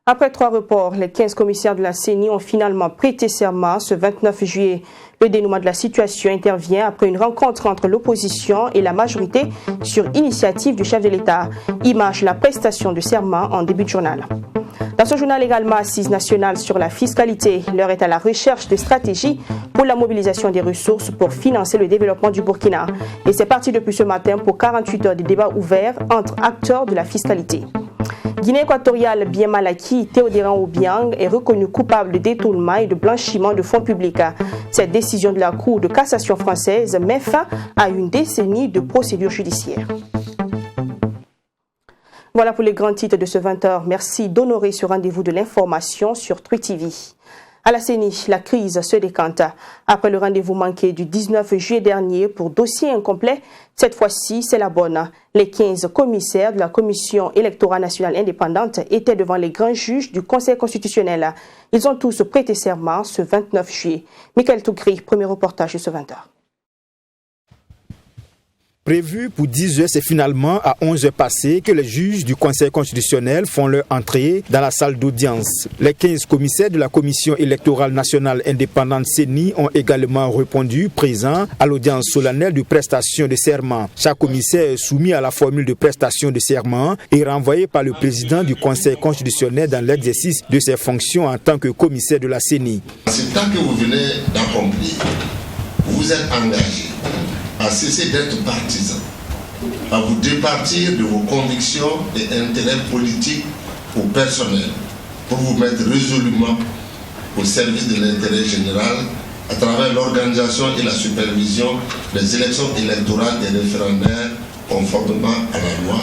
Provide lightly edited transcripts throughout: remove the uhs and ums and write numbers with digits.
Après 3 reports, les 15 commissaires de la CENI ont finalement prêté serment ce 29 juillet. Le dénouement de la situation intervient après une rencontre entre l'opposition et la majorité sur initiative du chef de l'État. Image la prestation de serment en début de journal. Dans ce journal également, assise nationale sur la fiscalité. L'heure est à la recherche de stratégies pour la mobilisation des ressources pour financer le développement du Burkina. Et c'est parti depuis ce matin pour 48 heures de débats ouverts entre acteurs de la fiscalité. Guinée équatoriale, bien mal acquis, Théodéran Obiang est reconnu coupable de détournement et de blanchiment de fonds publics. Cette décision de la Cour de cassation française met fin à une décennie de procédures judiciaires. Voilà pour les grands titres de ce 20h. Merci d'honorer ce rendez-vous de l'information sur Truy TV. À la CENI, la crise se décante. Après le rendez-vous manqué du 19 juillet dernier pour dossier incomplet, cette fois-ci, c'est la bonne. Les 15 commissaires de la Commission électorale nationale indépendante étaient devant les grands juges du Conseil constitutionnel. Ils ont tous prêté serment ce 29 juillet. Michael Tougri, premier reportage de ce 20h. Prévu pour 10 heures, c'est finalement à 11 heures passées que les juges du Conseil constitutionnel font leur entrée dans la salle d'audience. Les 15 commissaires de la Commission électorale nationale indépendante CENI ont également répondu présents à l'audience solennelle de prestation de serment. Chaque commissaire est soumis à la formule de prestation de serment et renvoyé par le président du Conseil constitutionnel dans l'exercice de ses fonctions en tant que commissaire de la CENI. C'est tant que vous venez d'accomplir, vous êtes engagé à cesser d'être partisan, à vous départir de vos convictions et intérêts politiques ou personnels pour vous mettre résolument au service de l'intérêt général à travers l'organisation et la supervision des élections électorales et référendaires conformément à la loi,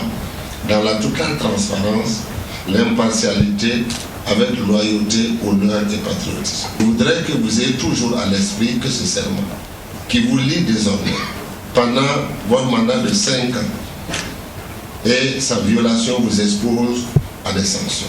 dans la totale transparence, l'impartialité, avec loyauté, honneur et patriotisme. Je voudrais que vous ayez toujours à l'esprit que ce serment, qui vous lie désormais, pendant votre mandat de 5 ans et sa violation vous expose à des sanctions.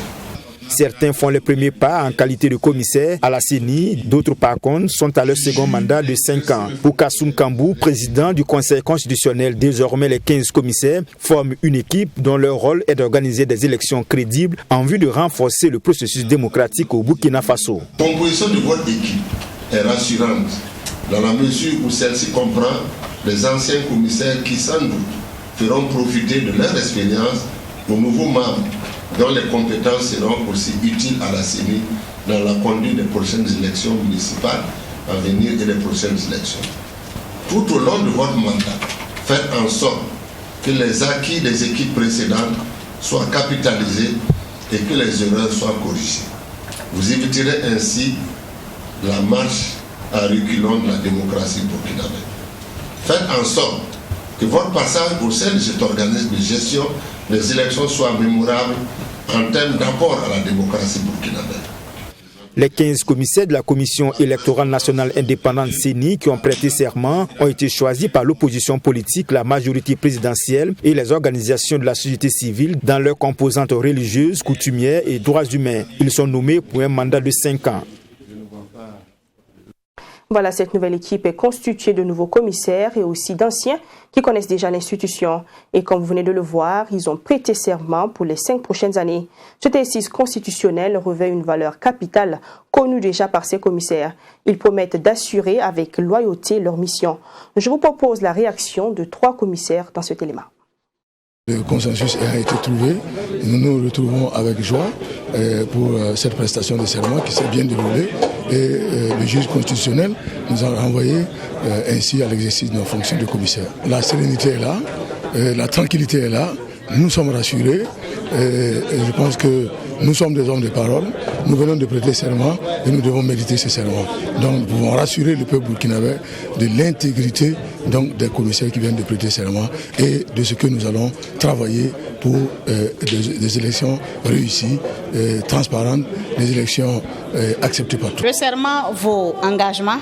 Certains font les premiers pas en qualité de commissaire à la CENI, d'autres par contre sont à leur second mandat de 5 ans. Pour Kassoum Kambou, président du Conseil constitutionnel, désormais les 15 commissaires forment une équipe dont leur rôle est d'organiser des élections crédibles en vue de renforcer le processus démocratique au Burkina Faso. La composition de votre équipe est rassurante dans la mesure où celle-ci comprend les anciens commissaires qui sans doute feront profiter de leur expérience aux nouveaux membres dont les compétences seront aussi utiles à la CENI dans la conduite des prochaines élections municipales à venir et des prochaines élections. Tout au long de votre mandat, faites en sorte que les acquis des équipes précédentes soient capitalisés et que les erreurs soient corrigées. Vous éviterez ainsi la marche à reculons de la démocratie burkinabé. Faites en sorte que votre passage au sein de cet organisme de gestion des élections soit mémorable en termes d'apport à la démocratie burkinabé. Les 15 commissaires de la Commission électorale nationale indépendante CENI qui ont prêté serment ont été choisis par l'opposition politique, la majorité présidentielle et les organisations de la société civile dans leurs composantes religieuses, coutumières et droits humains. Ils sont nommés pour un mandat de 5 ans. Voilà, cette nouvelle équipe est constituée de nouveaux commissaires et aussi d'anciens qui connaissent déjà l'institution. Et comme vous venez de le voir, ils ont prêté serment pour les 5 prochaines années. Ce exercice constitutionnel revêt une valeur capitale connue déjà par ces commissaires. Ils promettent d'assurer avec loyauté leur mission. Je vous propose la réaction de 3 commissaires dans cet élément. Le consensus a été trouvé. Nous nous retrouvons avec joie pour cette prestation de serment qui s'est bien déroulée. Et le juge constitutionnel nous a renvoyé ainsi à l'exercice de nos fonctions de commissaire. La sérénité est là, la tranquillité est là, nous sommes rassurés et je pense que nous sommes des hommes de parole, nous venons de prêter serment et nous devons méditer ce serment. Donc nous pouvons rassurer le peuple burkinabé de l'intégrité des commissaires qui viennent de prêter serment et de ce que nous allons travailler pour des élections réussies, transparentes, des élections acceptées par tous. Le serment vaut engagement,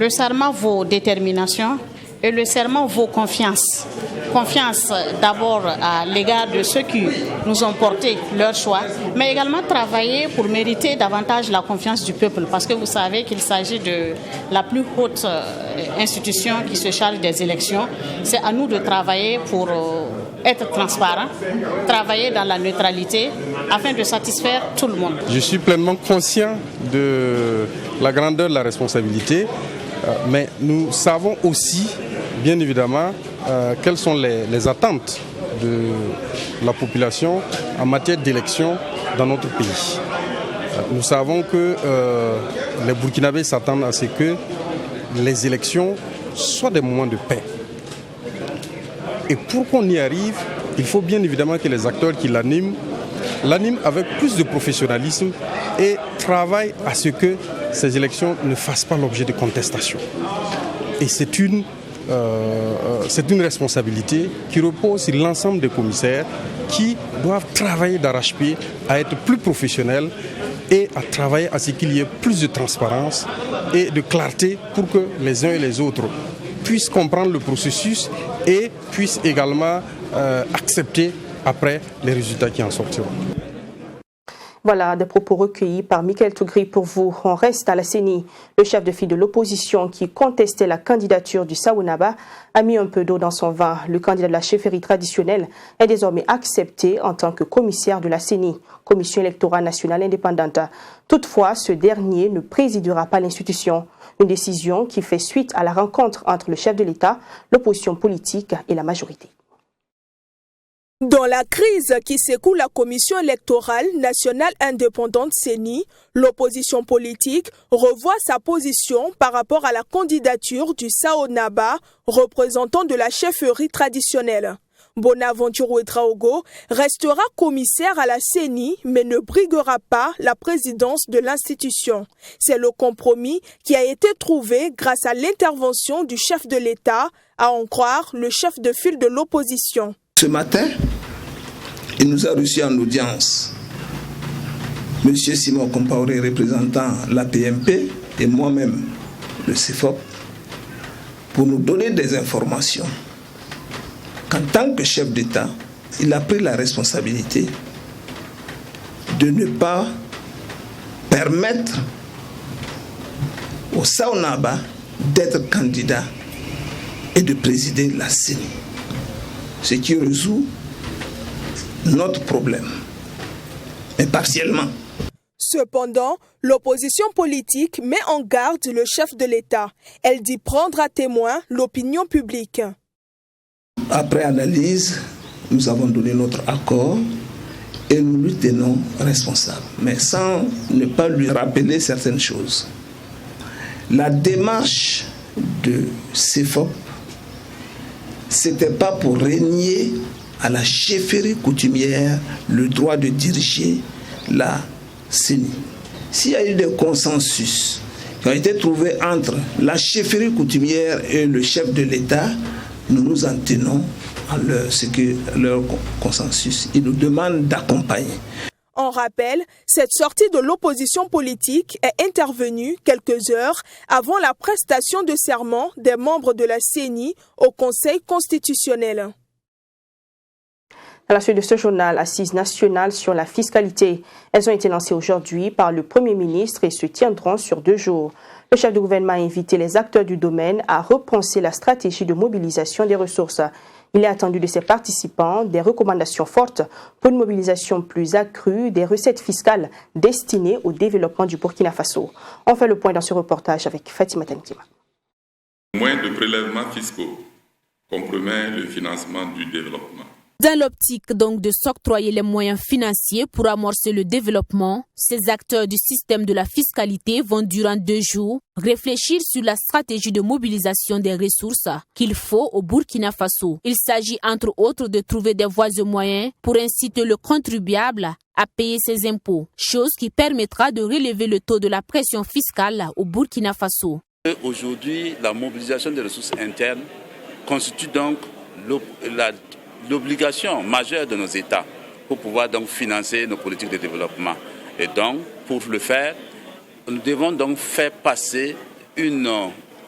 Le serment vaut détermination et le serment vaut confiance. Confiance d'abord à l'égard de ceux qui nous ont porté leur choix, mais également travailler pour mériter davantage la confiance du peuple, parce que vous savez qu'il s'agit de la plus haute institution qui se charge des élections. C'est à nous de travailler pour être transparent, travailler dans la neutralité afin de satisfaire tout le monde. Je suis pleinement conscient de la grandeur de la responsabilité, mais nous savons aussi, bien évidemment, quelles sont les attentes de la population en matière d'élection dans notre pays. Nous savons que les Burkinabés s'attendent à ce que les élections soient des moments de paix. Et pour qu'on y arrive, il faut bien évidemment que les acteurs qui l'animent avec plus de professionnalisme et travaillent à ce que ces élections ne fassent pas l'objet de contestation. Et c'est une responsabilité qui repose sur l'ensemble des commissaires qui doivent travailler d'arrache-pied à être plus professionnels et à travailler à ce qu'il y ait plus de transparence et de clarté pour que les uns et les autres puissent comprendre le processus et puissent également accepter après les résultats qui en sortiront. Voilà des propos recueillis par Michael Tougri pour vous. On reste à la CENI. Le chef de file de l'opposition qui contestait la candidature du Saounaba a mis un peu d'eau dans son vin. Le candidat de la chefferie traditionnelle est désormais accepté en tant que commissaire de la CENI, Commission électorale nationale indépendante. Toutefois, ce dernier ne présidera pas l'institution. Une décision qui fait suite à la rencontre entre le chef de l'État, l'opposition politique et la majorité. Dans la crise qui secoue la Commission électorale nationale indépendante CENI, l'opposition politique revoit sa position par rapport à la candidature du Saounaba, représentant de la chefferie traditionnelle. Bonaventure Ouedraogo restera commissaire à la CENI mais ne briguera pas la présidence de l'institution. C'est le compromis qui a été trouvé grâce à l'intervention du chef de l'État, à en croire le chef de file de l'opposition. Ce matin, il nous a reçus en audience M. Simon Compaoré, représentant la PMP, et moi-même, le CFOP, pour nous donner des informations qu'en tant que chef d'État, il a pris la responsabilité de ne pas permettre au Saounaba d'être candidat et de présider la CENI. Ce qui résout notre problème, mais partiellement. Cependant, l'opposition politique met en garde le chef de l'État. Elle dit prendre à témoin l'opinion publique. Après analyse, nous avons donné notre accord et nous lui tenons responsable, mais sans ne pas lui rappeler certaines choses. La démarche de CFOP, c'était pas pour régner à la chefferie coutumière le droit de diriger la CENI. S'il y a eu des consensus qui ont été trouvés entre la chefferie coutumière et le chef de l'État, nous nous en tenons à leur consensus. Ils nous demandent d'accompagner. En rappel, cette sortie de l'opposition politique est intervenue quelques heures avant la prestation de serment des membres de la CENI au Conseil constitutionnel. À la suite de ce journal, Assises nationales sur la fiscalité. Elles ont été lancées aujourd'hui par le Premier ministre et se tiendront sur 2 jours. Le chef de gouvernement a invité les acteurs du domaine à repenser la stratégie de mobilisation des ressources. Il est attendu de ses participants des recommandations fortes pour une mobilisation plus accrue des recettes fiscales destinées au développement du Burkina Faso. On fait le point dans ce reportage avec Fatima Tankima. Moins de prélèvements fiscaux compromet le financement du développement. Dans l'optique donc de s'octroyer les moyens financiers pour amorcer le développement, ces acteurs du système de la fiscalité vont durant 2 jours réfléchir sur la stratégie de mobilisation des ressources qu'il faut au Burkina Faso. Il s'agit entre autres de trouver des voies et moyens pour inciter le contribuable à payer ses impôts, chose qui permettra de relever le taux de la pression fiscale au Burkina Faso. Aujourd'hui, la mobilisation des ressources internes constitue donc l'obligation majeure de nos États pour pouvoir donc financer nos politiques de développement. Et donc, pour le faire, nous devons donc faire passer une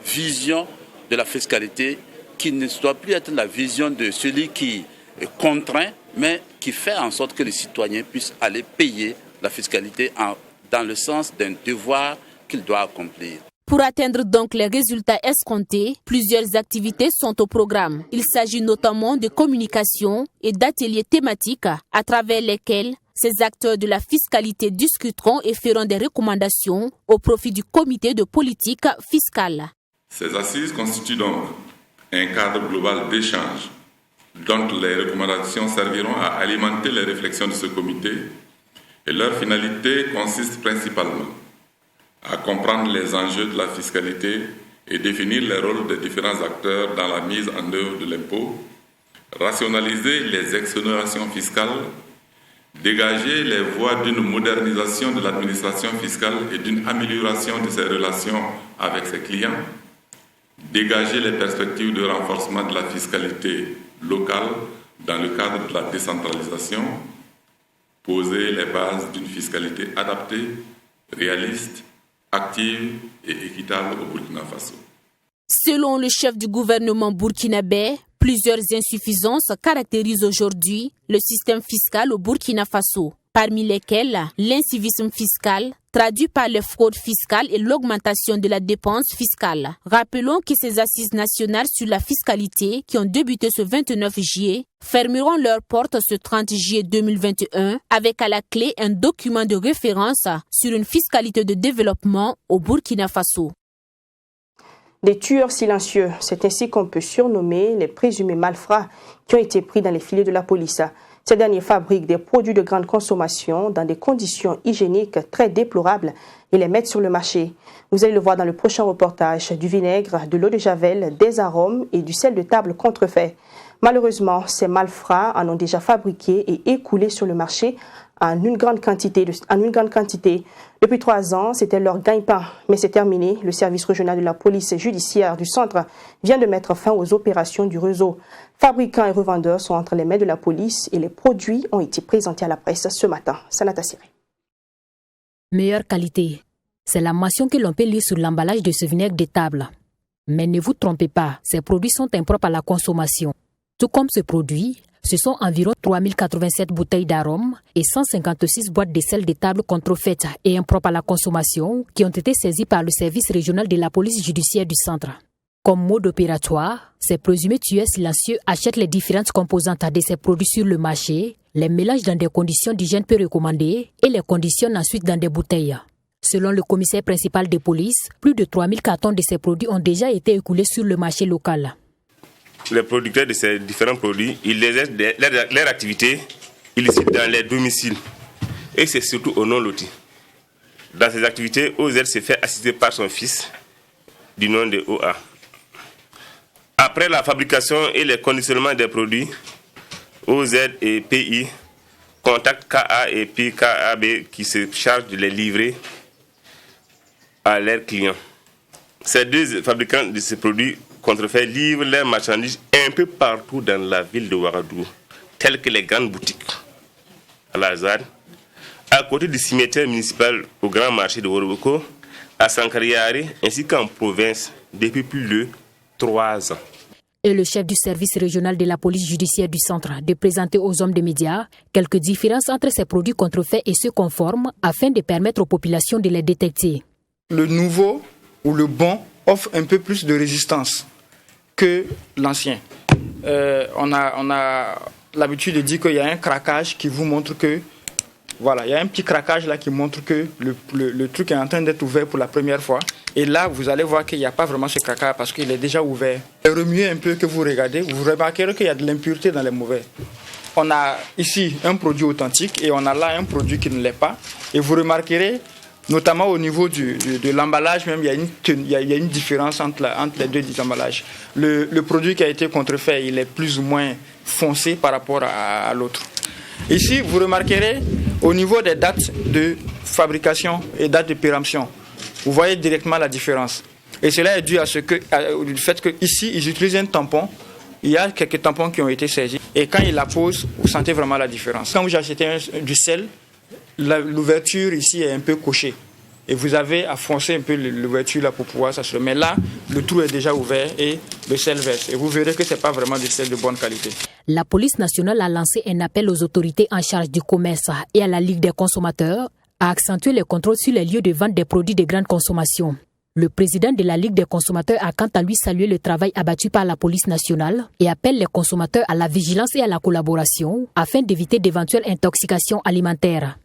vision de la fiscalité qui ne doit plus être la vision de celui qui contraint, mais qui fait en sorte que les citoyens puissent aller payer la fiscalité dans le sens d'un devoir qu'il doit accomplir. Pour atteindre donc les résultats escomptés, plusieurs activités sont au programme. Il s'agit notamment de communication et d'ateliers thématiques à travers lesquels ces acteurs de la fiscalité discuteront et feront des recommandations au profit du comité de politique fiscale. Ces assises constituent donc un cadre global d'échange dont les recommandations serviront à alimenter les réflexions de ce comité et leur finalité consiste principalement à comprendre les enjeux de la fiscalité et définir les rôles des différents acteurs dans la mise en œuvre de l'impôt, rationaliser les exonérations fiscales, dégager les voies d'une modernisation de l'administration fiscale et d'une amélioration de ses relations avec ses clients, dégager les perspectives de renforcement de la fiscalité locale dans le cadre de la décentralisation, poser les bases d'une fiscalité adaptée, réaliste, active et équitable au Burkina Faso. Selon le chef du gouvernement burkinabé, plusieurs insuffisances caractérisent aujourd'hui le système fiscal au Burkina Faso, parmi lesquelles l'incivisme fiscal, traduit par les fraudes fiscales et l'augmentation de la dépense fiscale. Rappelons que ces assises nationales sur la fiscalité, qui ont débuté ce 29 juillet, fermeront leurs portes ce 30 juillet 2021 avec à la clé un document de référence sur une fiscalité de développement au Burkina Faso. Des tueurs silencieux, c'est ainsi qu'on peut surnommer les présumés malfrats qui ont été pris dans les filets de la police. Ces derniers fabriquent des produits de grande consommation dans des conditions hygiéniques très déplorables et les mettent sur le marché. Vous allez le voir dans le prochain reportage. Du vinaigre, de l'eau de javel, des arômes et du sel de table contrefait. Malheureusement, ces malfrats en ont déjà fabriqué et écoulé sur le marché en une grande quantité. Depuis 3 ans, c'était leur gagne-pain, mais c'est terminé. Le service régional de la police judiciaire du centre vient de mettre fin aux opérations du réseau. Fabricants et revendeurs sont entre les mains de la police et les produits ont été présentés à la presse ce matin. Sanata Siri. Meilleure qualité. C'est la mention que l'on peut lire sur l'emballage de ce vinaigre de table. Mais ne vous trompez pas, ces produits sont impropres à la consommation. Tout comme ce produit, ce sont environ 3087 bouteilles d'arômes et 156 boîtes de sel de table contrefaites et impropres à la consommation qui ont été saisies par le service régional de la police judiciaire du centre. Comme mode opératoire, ces présumés tueurs silencieux achètent les différentes composantes de ces produits sur le marché, les mélangent dans des conditions d'hygiène peu recommandées et les conditionnent ensuite dans des bouteilles. Selon le commissaire principal de police, plus de 3000 cartons de ces produits ont déjà été écoulés sur le marché local. Les producteurs de ces différents produits, ils exercent leur activité illicite dans les domiciles. Et c'est surtout au non-loti. Dans ces activités, OZ se fait assister par son fils, du nom de OA. Après la fabrication et le conditionnement des produits, OZ et PI contactent KA et PKAB qui se chargent de les livrer à leurs clients. Ces deux fabricants de ces produits contrefaits livrent leurs marchandises un peu partout dans la ville de Ouagadougou, telles que les grandes boutiques, à Lazare, à côté du cimetière municipal au grand marché de Woroboko, à Sankariare, ainsi qu'en province depuis plus de 3 ans. Et le chef du service régional de la police judiciaire du centre de présenter aux hommes des médias quelques différences entre ces produits contrefaits et ceux conformes afin de permettre aux populations de les détecter. Le nouveau ou le bon offre un peu plus de résistance que l'ancien. On a l'habitude de dire qu'il y a un craquage qui vous montre que, voilà, il y a un petit craquage là qui montre que le truc est en train d'être ouvert pour la première fois. Et là, vous allez voir qu'il n'y a pas vraiment ce craquage parce qu'il est déjà ouvert. Remuez un peu, que vous regardez, vous remarquerez qu'il y a de l'impureté dans les mauvais. On a ici un produit authentique et on a là un produit qui ne l'est pas. Et vous remarquerez, notamment au niveau de l'emballage, même, il y a une différence entre les deux emballages. Le produit qui a été contrefait, il est plus ou moins foncé par rapport à l'autre. Ici, vous remarquerez au niveau des dates de fabrication et dates de péremption, vous voyez directement la différence. Et cela est dû au fait qu'ici, ils utilisent un tampon. Il y a quelques tampons qui ont été saisis. Et quand ils la posent, vous sentez vraiment la différence. Quand vous achetez du sel, l'ouverture ici est un peu cochée. et vous avez à foncer un peu l'ouverture là pour pouvoir s'assurer. Mais là, le trou est déjà ouvert et le sel verse. Et vous verrez que ce n'est pas vraiment du sel de bonne qualité. La police nationale a lancé un appel aux autorités en charge du commerce et à la Ligue des consommateurs à accentuer les contrôles sur les lieux de vente des produits de grande consommation. Le président de la Ligue des consommateurs a quant à lui salué le travail abattu par la police nationale et appelle les consommateurs à la vigilance et à la collaboration afin d'éviter d'éventuelles intoxications alimentaires.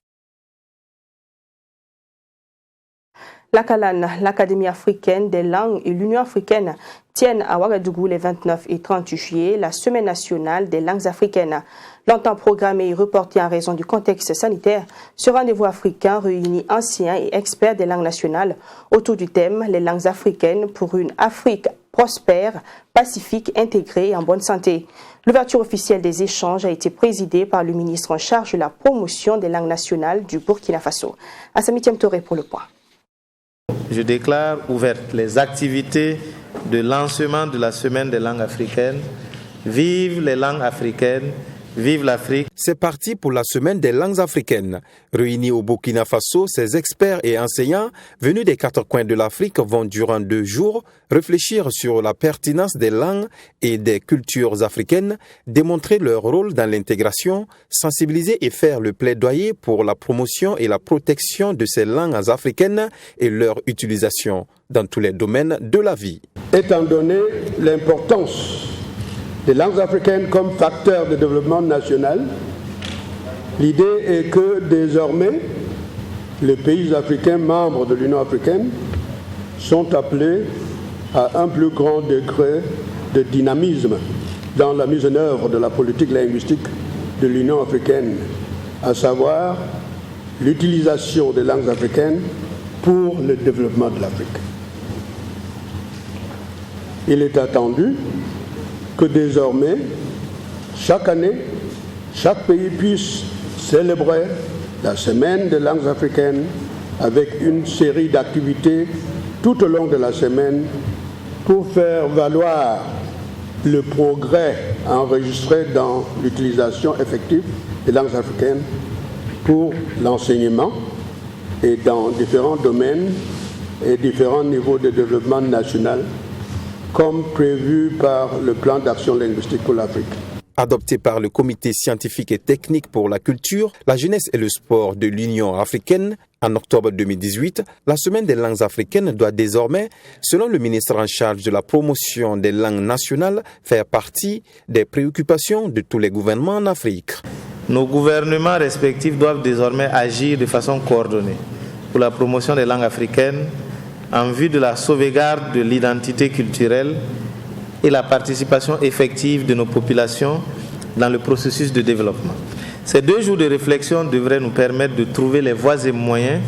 La CALAN, l'Académie africaine des langues et l'Union africaine tiennent à Ouagadougou les 29 et 30 juillet la Semaine nationale des langues africaines. Longtemps programmé et reporté en raison du contexte sanitaire, ce rendez-vous africain réunit anciens et experts des langues nationales autour du thème « Les langues africaines pour une Afrique prospère, pacifique, intégrée et en bonne santé ». L'ouverture officielle des échanges a été présidée par le ministre en charge de la promotion des langues nationales du Burkina Faso. Assami Touré pour le point. Je déclare ouvertes les activités de lancement de la Semaine des langues africaines. Vive les langues africaines, vive l'Afrique. C'est parti pour la Semaine des langues africaines. Réunis au Burkina Faso, ces experts et enseignants venus des quatre coins de l'Afrique vont durant 2 jours réfléchir sur la pertinence des langues et des cultures africaines, démontrer leur rôle dans l'intégration, sensibiliser et faire le plaidoyer pour la promotion et la protection de ces langues africaines et leur utilisation dans tous les domaines de la vie. Étant donné l'importance des langues africaines comme facteur de développement national, l'idée est que désormais, les pays africains membres de l'Union africaine sont appelés à un plus grand degré de dynamisme dans la mise en œuvre de la politique linguistique de l'Union africaine, à savoir l'utilisation des langues africaines pour le développement de l'Afrique. Il est attendu que désormais, chaque année, chaque pays puisse célébrer la Semaine des langues africaines avec une série d'activités tout au long de la semaine pour faire valoir le progrès enregistré dans l'utilisation effective des langues africaines pour l'enseignement et dans différents domaines et différents niveaux de développement national, comme prévu par le plan d'action linguistique pour l'Afrique. Adopté par le Comité scientifique et technique pour la culture, la jeunesse et le sport de l'Union africaine, en octobre 2018, la Semaine des langues africaines doit désormais, selon le ministre en charge de la promotion des langues nationales, faire partie des préoccupations de tous les gouvernements en Afrique. Nos gouvernements respectifs doivent désormais agir de façon coordonnée pour la promotion des langues africaines en vue de la sauvegarde de l'identité culturelle et la participation effective de nos populations dans le processus de développement. Ces 2 jours de réflexion devraient nous permettre de trouver les voies et moyens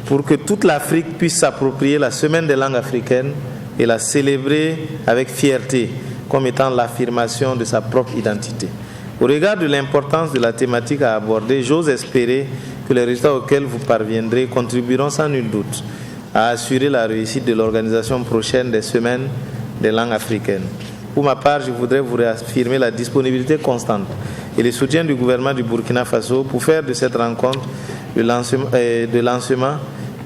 pour que toute l'Afrique puisse s'approprier la Semaine des langues africaines et la célébrer avec fierté comme étant l'affirmation de sa propre identité. Au regard de l'importance de la thématique à aborder, j'ose espérer que les résultats auxquels vous parviendrez contribueront sans nul doute à assurer la réussite de l'organisation prochaine des Semaines des langues africaines. Pour ma part, je voudrais vous réaffirmer la disponibilité constante et le soutien du gouvernement du Burkina Faso pour faire de cette rencontre de lancement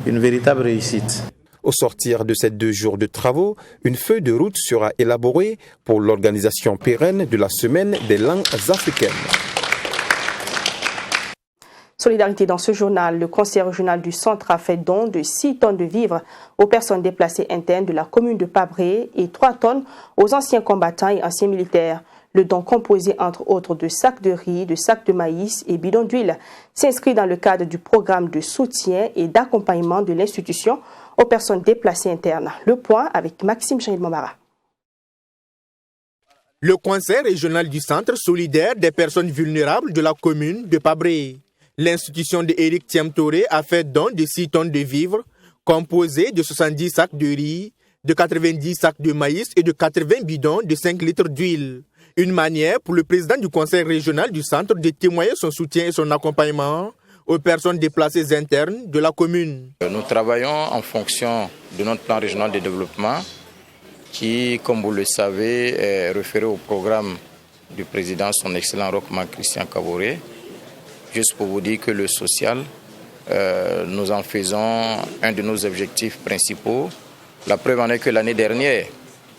une véritable réussite. Au sortir de ces 2 jours de travaux, une feuille de route sera élaborée pour l'organisation pérenne de la Semaine des langues africaines. Solidarité dans ce journal, le conseil régional du centre a fait don de 6 tonnes de vivres aux personnes déplacées internes de la commune de Pabré et 3 tonnes aux anciens combattants et anciens militaires. Le don, composé entre autres de sacs de riz, de sacs de maïs et bidons d'huile, s'inscrit dans le cadre du programme de soutien et d'accompagnement de l'institution aux personnes déplacées internes. Le point avec Maxime Chahid-Momara. Le conseil régional du centre solidaire des personnes vulnérables de la commune de Pabré. L'institution de Éric Thiam-Touré a fait don de 6 tonnes de vivres, composés de 70 sacs de riz, de 90 sacs de maïs et de 80 bidons de 5 litres d'huile. Une manière pour le président du conseil régional du centre de témoigner son soutien et son accompagnement aux personnes déplacées internes de la commune. Nous travaillons en fonction de notre plan régional de développement qui, comme vous le savez, est référé au programme du président, son excellent Rochman Christian Kaboré. Juste pour vous dire que le social nous en faisons un de nos objectifs principaux. La preuve en est que l'année dernière,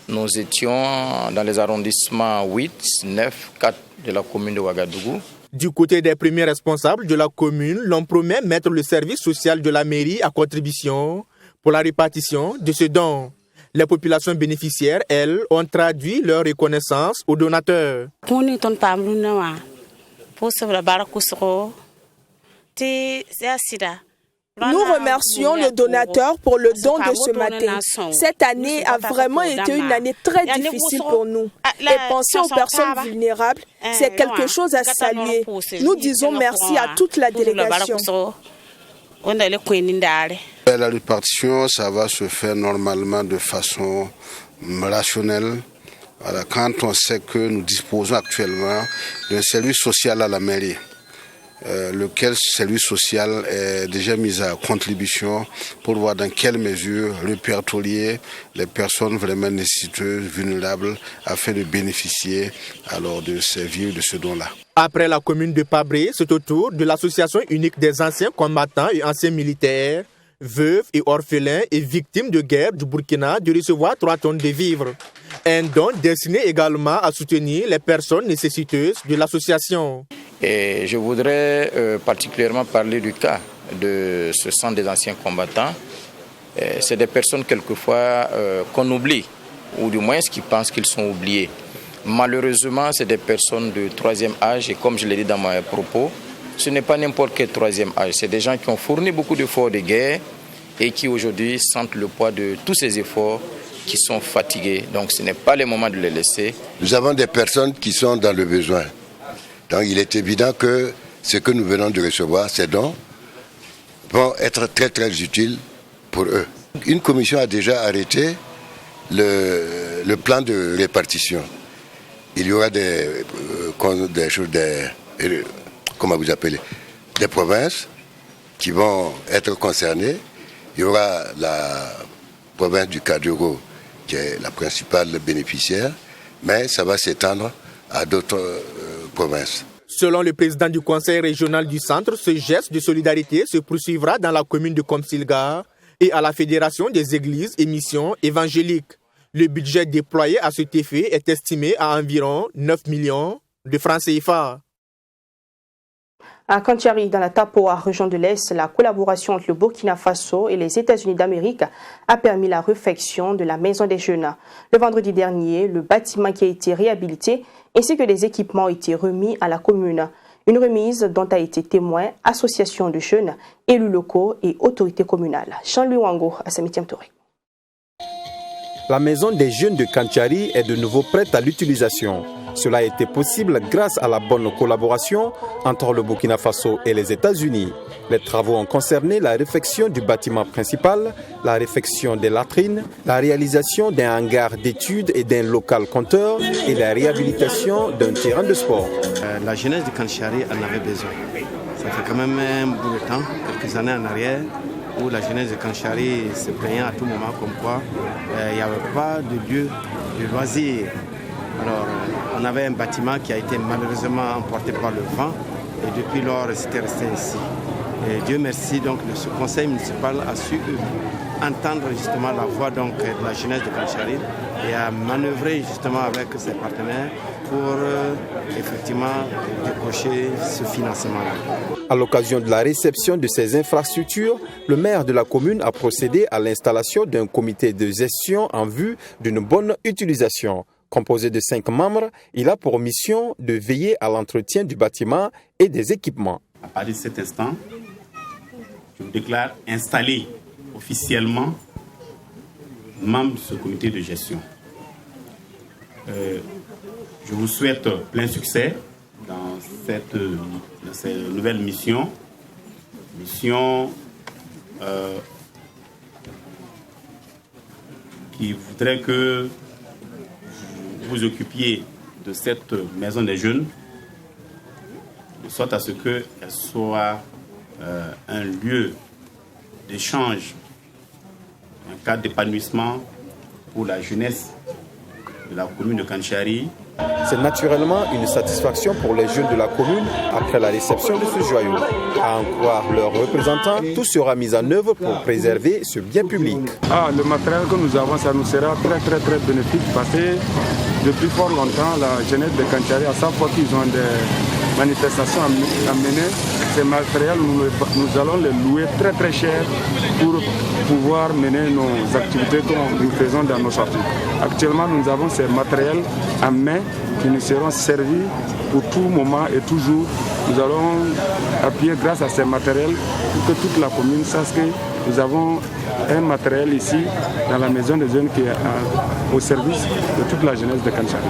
nous étions dans les arrondissements 8, 9, 4 de la commune de Ouagadougou. Du côté des premiers responsables de la commune, l'on promet mettre le service social de la mairie à contribution pour la répartition de ce don. Les populations bénéficiaires, elles, ont traduit leur reconnaissance aux donateurs. Nous remercions le donateur pour le don de ce matin. Cette année a vraiment été une année très difficile pour nous. Et penser aux personnes vulnérables, c'est quelque chose à saluer. Nous disons merci à toute la délégation. La répartition, ça va se faire normalement de façon rationnelle. Voilà, quand on sait que nous disposons actuellement d'un service social à la mairie, lequel service social est déjà mis à contribution pour voir dans quelle mesure répertorier les personnes vraiment nécessiteuses, vulnérables, afin de bénéficier alors de servir de ce don-là. Après la commune de Pabré, c'est au tour de l'association unique des anciens combattants et anciens militaires, veuves et orphelins et victimes de guerre du Burkina de recevoir 3 tonnes de vivres. Un don destiné également à soutenir les personnes nécessiteuses de l'association. Et je voudrais particulièrement parler du cas de ce centre des anciens combattants. C'est des personnes quelquefois qu'on oublie, ou du moins qui pensent qu'ils sont oubliés. Malheureusement, c'est des personnes de 3e âge et comme je l'ai dit dans mes propos, ce n'est pas n'importe quel 3e âge. C'est des gens qui ont fourni beaucoup d'efforts de guerre et qui aujourd'hui sentent le poids de tous ces efforts, qui sont fatigués. Donc ce n'est pas le moment de les laisser. Nous avons des personnes qui sont dans le besoin. Donc il est évident que ce que nous venons de recevoir, ces dons, vont être très très utiles pour eux. Une commission a déjà arrêté le plan de répartition. Il y aura des provinces qui vont être concernées. Il y aura la province du Cadouro qui est la principale bénéficiaire, mais ça va s'étendre à d'autres provinces. Selon le président du conseil régional du centre, ce geste de solidarité se poursuivra dans la commune de Komsilgar et à la Fédération des églises et missions évangéliques. Le budget déployé à cet effet est estimé à environ 9 millions de francs CFA. À Kantiari, dans la Tapoa, région de l'Est, la collaboration entre le Burkina Faso et les États-Unis d'Amérique a permis la réfection de la Maison des Jeunes. Le vendredi dernier, le bâtiment qui a été réhabilité ainsi que des équipements ont été remis à la commune. Une remise dont a été témoin associations de jeunes, élus locaux et autorités communales. Jean-Louis Wango à Samitiam Touré. La maison des jeunes de Kantiari est de nouveau prête à l'utilisation. Cela a été possible grâce à la bonne collaboration entre le Burkina Faso et les États-Unis. Les travaux ont concerné la réfection du bâtiment principal, la réfection des latrines, la réalisation d'un hangar d'études et d'un local compteur et la réhabilitation d'un terrain de sport. La jeunesse de Kantiari en avait besoin. Ça fait quand même un bout de temps, quelques années en arrière, où la jeunesse de Kantiari se plaignait à tout moment comme quoi il n'y avait pas de lieu de loisirs. Alors, on avait un bâtiment qui a été malheureusement emporté par le vent et depuis lors, c'était resté ici. Et Dieu merci, donc, ce conseil municipal a su entendre justement la voix donc, de la jeunesse de Kantiari et a manœuvré justement avec ses partenaires pour effectivement décrocher ce financement-là. À l'occasion de la réception de ces infrastructures, le maire de la commune a procédé à l'installation d'un comité de gestion en vue d'une bonne utilisation. Composé de 5 membres, il a pour mission de veiller à l'entretien du bâtiment et des équipements. À partir de cet instant, je vous déclare installé officiellement membre de ce comité de gestion. Je vous souhaite plein succès dans cette nouvelle mission. Mission qui voudrait que vous occupiez de cette maison des jeunes, de sorte à ce qu'elle soit un lieu d'échange, un cadre d'épanouissement pour la jeunesse de la commune de Kanchari. C'est naturellement une satisfaction pour les jeunes de la commune après la réception de ce joyau. À en croire leurs représentants, tout sera mis en œuvre pour préserver ce bien public. Le matériel que nous avons, ça nous sera très bénéfique parce que depuis fort longtemps, la jeunesse de Kanchari, à chaque fois qu'ils ont des manifestations à mener, ces matériels, nous allons les louer très cher pour pouvoir mener nos activités que nous faisons dans nos sorties. Actuellement, nous avons ces matériels en main qui nous seront servis pour tout moment et toujours. Nous allons appuyer grâce à ces matériels pour que toute la commune sache que nous avons un matériel ici dans la maison des jeunes qui est au service de toute la jeunesse de Kanchari.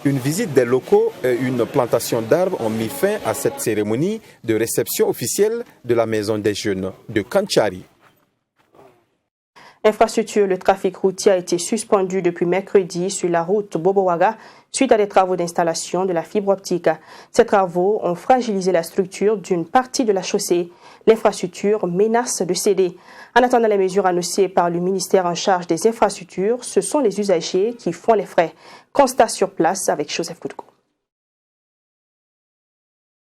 Une visite des locaux et une plantation d'arbres ont mis fin à cette cérémonie de réception officielle de la maison des jeunes de Kanchari. Infrastructure, le trafic routier a été suspendu depuis mercredi sur la route Bobowaga suite à des travaux d'installation de la fibre optique. Ces travaux ont fragilisé la structure d'une partie de la chaussée. L'infrastructure menace de céder. En attendant les mesures annoncées par le ministère en charge des infrastructures, ce sont les usagers qui font les frais. Constat sur place avec Joseph Koudko.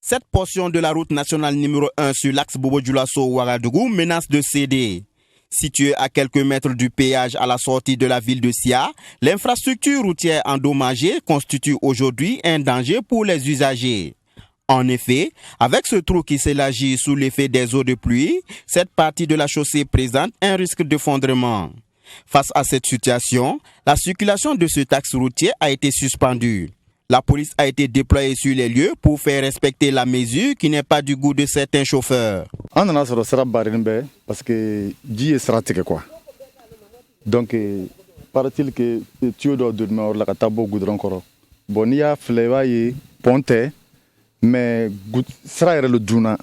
Cette portion de la route nationale numéro 1 sur l'axe Bobo-Dioulasso-Ouagadougou menace de céder. Située à quelques mètres du péage à la sortie de la ville de Sia, l'infrastructure routière endommagée constitue aujourd'hui un danger pour les usagers. En effet, avec ce trou qui s'élargit sous l'effet des eaux de pluie, cette partie de la chaussée présente un risque d'effondrement. Face à cette situation, la circulation de cet axe routier a été suspendue. La police a été déployée sur les lieux pour faire respecter la mesure qui n'est pas du goût de certains chauffeurs. On a parce que Dieu est stratégique quoi. Donc paraît-il que tu dois dormir la catabo goudron koro. Bonia flevaye ponte mais sera le duna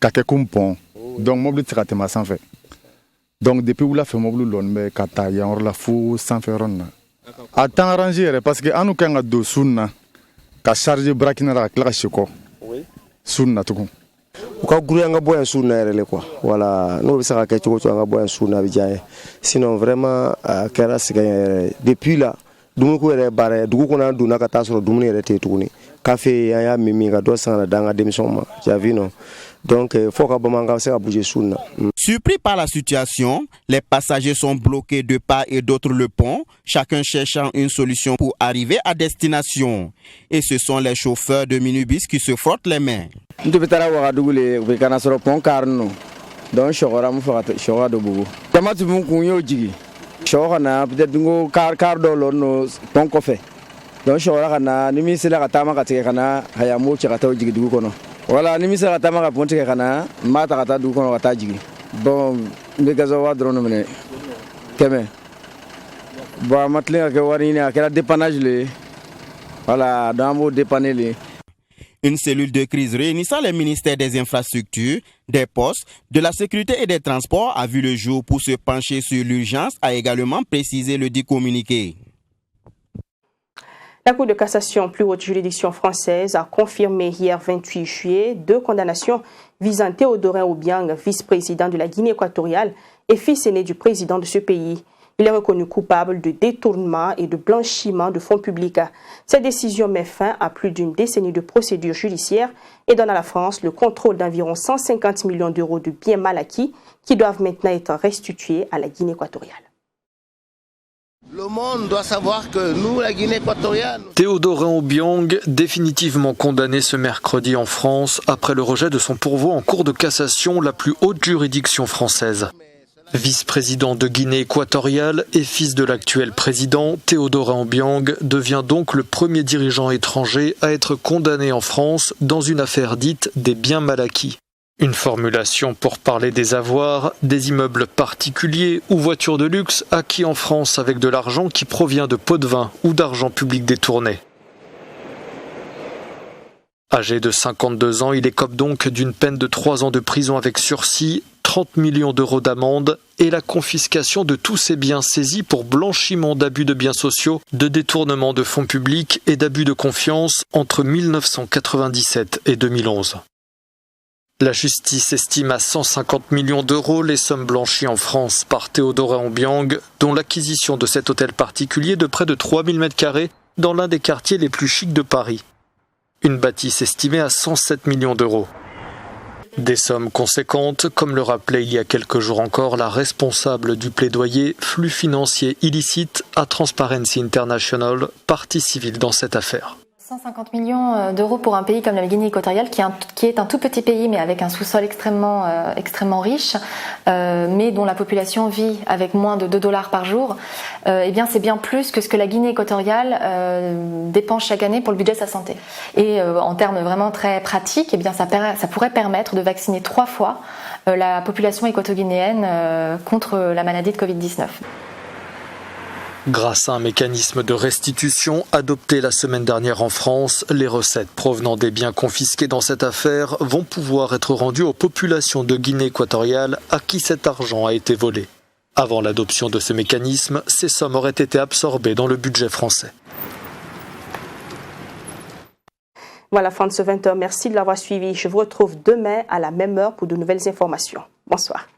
kake kumpon. Donc mobile traitement sans fait. Donc depuis où la fait mobile lon mais kata ya on la fou sans faire on. Attends arranger parce que anu kanga do sunna ka charger brakinara clash ko. Oui. Sunna tout. Uka guru nga boya sunna rele quoi. Voilà, no bisa ka kecho nga boya sunna bijaye. Sinon vraiment kera siga depuis là dumu ko re bare dugu ko na duna ka tasoro dumu ne rete tukuni. Café ya mimi ga do sanga danga démission ma. Tu vu non? Donc faut ka bomanga se ka bouger sunna. Surpris par la situation, les passagers sont bloqués de part et d'autre le pont, chacun cherchant une solution pour arriver à destination. Et ce sont les chauffeurs de minibus qui se frottent les mains. Ndu betara Ouagadougou le bekana soro pont karno. Donc chogora mu fata choga do bugu. Tamatu mu kunyo jigi. Choga na peut-être ngo car do lono pont ko fe. Donc chogora kana nimi sila katama katike kana hayamu chakata jigi dugu kono. Voilà nimi sila katama ka pont kana mata kata dugu kono kata jigi. Bon mbegazo wa drone mene. Keme. Ba matlinga ke warine akela dépannage le. Voilà, dans dépanner les. Une cellule de crise réunissant les ministères des infrastructures, des postes, de la sécurité et des transports a vu le jour pour se pencher sur l'urgence, a également précisé le dit communiqué. La Cour de cassation, plus haute juridiction française, a confirmé hier 28 juillet 2 condamnations visant Théodorin Obiang, vice-président de la Guinée équatoriale et fils aîné du président de ce pays. Il est reconnu coupable de détournement et de blanchiment de fonds publics. Cette décision met fin à plus d'une décennie de procédures judiciaires et donne à la France le contrôle d'environ 150 millions d'euros de biens mal acquis qui doivent maintenant être restitués à la Guinée équatoriale. Le monde doit savoir que nous, la Guinée équatoriale... Théodorin Obiang, définitivement condamné ce mercredi en France après le rejet de son pourvoi en Cour de cassation, la plus haute juridiction française. Vice-président de Guinée équatoriale et fils de l'actuel président, Théodorin Obiang devient donc le premier dirigeant étranger à être condamné en France dans une affaire dite des biens mal acquis. Une formulation pour parler des avoirs, des immeubles particuliers ou voitures de luxe acquis en France avec de l'argent qui provient de pots de vin ou d'argent public détourné. Âgé de 52 ans, il écope donc d'une peine de 3 ans de prison avec sursis, 30 millions d'euros d'amende et la confiscation de tous ses biens saisis pour blanchiment d'abus de biens sociaux, de détournement de fonds publics et d'abus de confiance entre 1997 et 2011. La justice estime à 150 millions d'euros les sommes blanchies en France par Théodora Obiang, dont l'acquisition de cet hôtel particulier de près de 3000 m² dans l'un des quartiers les plus chics de Paris. Une bâtisse estimée à 107 millions d'euros. Des sommes conséquentes, comme le rappelait il y a quelques jours encore la responsable du plaidoyer flux financiers illicites à Transparency International, partie civile dans cette affaire. 150 millions d'euros pour un pays comme la Guinée équatoriale, qui est un tout petit pays, mais avec un sous-sol extrêmement riche, mais dont la population vit avec moins de $2 par jour, eh bien c'est bien plus que ce que la Guinée équatoriale dépense chaque année pour le budget de sa santé. Et en termes vraiment très pratiques, eh bien ça pourrait permettre de vacciner 3 fois la population équato-guinéenne contre la maladie de Covid-19. Grâce à un mécanisme de restitution adopté la semaine dernière en France, les recettes provenant des biens confisqués dans cette affaire vont pouvoir être rendues aux populations de Guinée équatoriale à qui cet argent a été volé. Avant l'adoption de ce mécanisme, ces sommes auraient été absorbées dans le budget français. Voilà, fin de ce 20h. Merci de l'avoir suivi. Je vous retrouve demain à la même heure pour de nouvelles informations. Bonsoir.